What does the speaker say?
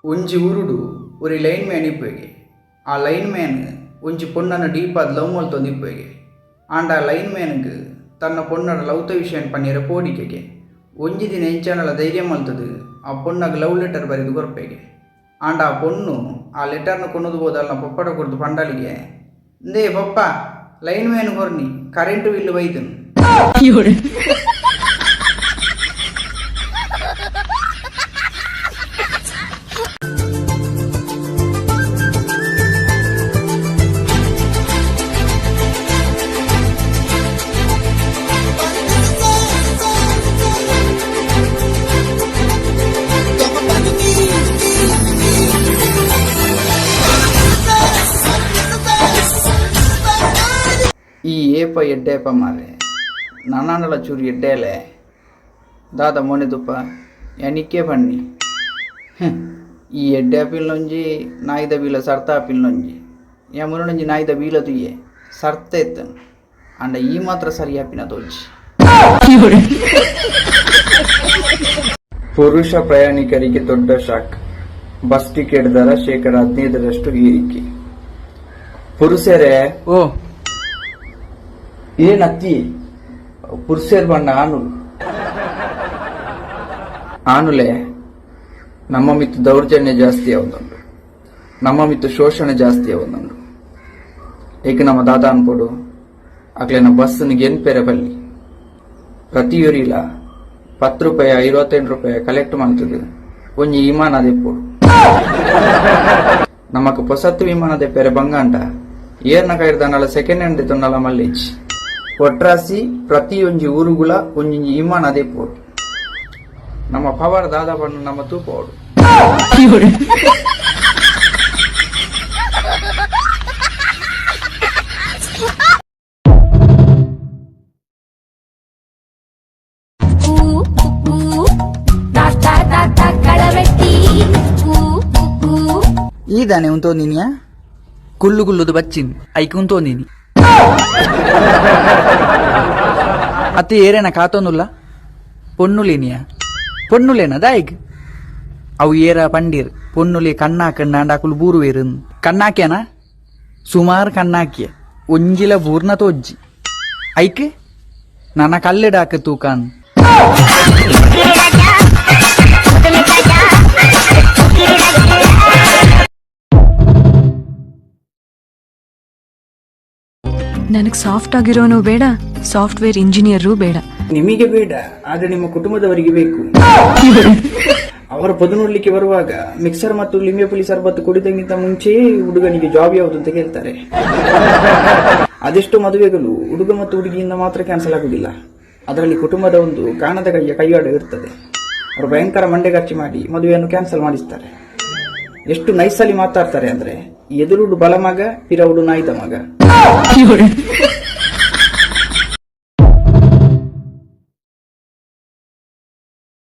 ಒಂಜಿ ಉರುಡು ಒರಿ line man ಇಪ್ಪೆಗೆ ಆ ಲೈನ್ ಮ್ಯಾನ್ ಒಂಜಿ ಪೊಣ್ಣನ ಡೀಪಾದ ಲವ್ ಮಲ್ತೊಂದು ಇಪ್ಪೆಗೆ ಆಂಡ ಆ ಲೈನ್ ಮ್ಯಾನ್ಗೆ ತನ್ನ ಪೊಣ್ಣರ ಲವ್ತ ವಿಷಯ ಪನ್ನೀರ ಪೋಡಿಕೆಗೆ ಒಂಜಿ ದಿನ ಎಂಚಾನಲ ಧೈರ್ಯ ಮಲ್ತದು ಆ ಪೊಣ್ಣಗೆ ಲವ್ ಲೆಟರ್ ಬರೆದು ಕೊರಪೆಗೆ ಆಂಡ ಆ ಪೊಣ್ಣು ಆ ಲೆಟರ್ನ ಕೊನ್ನದು ಹೋದಲ್ಲ ಪಪ್ಪಡ ಕೊಡ್ದು ಪಂಡಲಿಗೆ ಇಂದೇ ಪಪ್ಪ ಲೈನ್ ಮ್ಯಾನ್ ಕೊರ್ನಿ ಕರೆಂಟ್ ಬಿಲ್ ಬೈದನು. ಈ ಏಪ ಎಡ್ಡೇಪ ಮಾರೆ ನಾನಾಂಡಲ ಚೂರು ಎಡ್ಡೇಲೆ ದಾದ ಮೊನೆದುಪ್ಪ ಎನಿಕೆ ಬನ್ನಿ ಈ ಎಡ್ಡೆ ಪಿಲ್ಲೊಂಜಿ ನಾಯ್ದ ಬೀಲ ಸರ್ತ ಪಿಲ್ಲೊಂಜಿ ಮುನ್ನೊಂಜಿ ನಾಯ್ದ ಬೀಲ ತುಯ್ಯೆ ಸರ್ತ ಎತ್ತನು ಅಂಡ ಈ ಮಾತ್ರ ಸರಿಯಾಪಿನ ತೋಜಿ. ಪುರುಷ ಪ್ರಯಾಣಿಕರಿಗೆ ದೊಡ್ಡ ಶಾಕ್, ಬಸ್ ಟಿಕೆಟ್ ದರ 15% ಏರಿಕೆ. ಪುರುಷರೇ ಓ ಏನತ್ತಿ ಪುರುಷರು ಬಣ್ಣ ಆನುಲೆ ನಮ್ಮ ಮಿತ್ತು ದೌರ್ಜನ್ಯ ಜಾಸ್ತಿ ಆവുന്നുണ്ട്, ನಮ್ಮ ಮಿತ್ತು ಶೋಷಣೆ ಜಾಸ್ತಿ ಆവുന്നുണ്ട്. ಏಕೆ ನಮ್ಮ ದಾದ ಅನ್ಕೊಡು ಆಗ್ಲೇನ ಬಸ್ನಿಗೆ ಏನ್ ಪೇರೆ ಬಲ್ಲಿ ಪ್ರತಿಯೊರಿಲ 10 ರೂಪಾಯಿ 28 ರೂಪಾಯಿ ಕಲೆಕ್ಟ್ ಮಾಡ್ತದೆ ಒಂಜಿ ವಿಮಾನ ದೆಪ್ಪೋಡು. ನಮಕ್ ಹೊಸತ್ತು ವಿಮಾನ ದೆಪ್ಪೇರೆ ಬಂಗಾಂಟ ಏರ್ನ ಕೈರ್ದನಲ ಸೆಕೆಂಡ್ ಹ್ಯಾಂಡ್ ತೊನ್ನಲ ಮಲ್ಲೇಜ್ ಒಟ್ರಾಸಿ ಪ್ರತಿಯೊಂಜಿ ಊರುಗುಳ ಒಂಜಿ ವಿಮಾನ ದೆಪ್ಪೋಡು. ನಮ್ಮ ಪವರ್ ದಾದ ಬಣ್ಣ ನಮ್ಮ ತೂಪೋಡು. ಈದಾನೆ ಉಂತೋಂದಿನಿಯಾ ಕುಲ್ಲು ಕುಲ್ಲುದು ಬಚ್ಚಿನ್ ಐಕ್ ಉಂತೋಂದಿನಿ ಅತ್ತೆ ಏರೇನ ಕಾತೋನುಲ್ಲ ಪೊನ್ನುಲೇನಿಯಾ ಪೊನ್ನುಲೇನ ದಾಯಿಗ್ ಅವು ಏರ ಪಂಡೀರ್ ಪೊನ್ನುಲಿ ಕಣ್ಣಾಕಂಡ ಅಂಡಾಕುಲು ಬೂರು ಏರನ್ ಕಣ್ಣಾಕ್ಯನ ಸುಮಾರು ಕಣ್ಣಾಕ್ಯ ಒಂಜಿಲ ಬೂರ್ನ ತೋಜ್ಜಿ ಐಕ್ ನನ್ನ ಕಲ್ಲೆಡಾಕ ತೂಕಾನ್ ನನಗೆ ಸಾಫ್ಟ್ ಆಗಿರೋನು ಬೇಡ, ಸಾಫ್ಟ್ವೇರ್ ಇಂಜಿನಿಯರು ಬೇಡ. ನಿಮಗೆ ಬೇಡ, ಆದ್ರೆ ನಿಮ್ಮ ಕುಟುಂಬದವರಿಗೆ ಬೇಕು. ಅವರ ಬದುನೋಡ್ಲಿಕ್ಕೆ ಬರುವಾಗ ಮಿಕ್ಸರ್ ಮತ್ತು ಲಿಂಬೆ ಪುಳಿ ಸರ್ಬತ್ತು ಕುಡಿದಂಗಿಂತ ಮುಂಚೆಯೇ ಹುಡುಗನಿಗೆ ಜಾಬ್ ಯಾವುದು ಅಂತ ಕೇಳ್ತಾರೆ. ಅದೆಷ್ಟೋ ಮದುವೆಗಳು ಹುಡುಗ ಮತ್ತು ಹುಡುಗಿಯಿಂದ ಮಾತ್ರ ಕ್ಯಾನ್ಸಲ್ ಆಗುದಿಲ್ಲ, ಅದರಲ್ಲಿ ಕುಟುಂಬದ ಒಂದು ಕಾಣದ ಕೈಯ ಕೈವಾಡ ಇರ್ತದೆ. ಅವರು ಭಯಂಕರ ಮಂಡೆ ಖರ್ಚು ಮಾಡಿ ಮದುವೆಯನ್ನು ಕ್ಯಾನ್ಸಲ್ ಮಾಡಿಸ್ತಾರೆ. ಎಷ್ಟು ನೈಸಲ್ಲಿ ಮಾತಾಡ್ತಾರೆ ಅಂದ್ರೆ ಎದುರುಡು ಬಲ ಮಗ ಪಿರವುಡು ನಾಯ್ದ ಮಗ.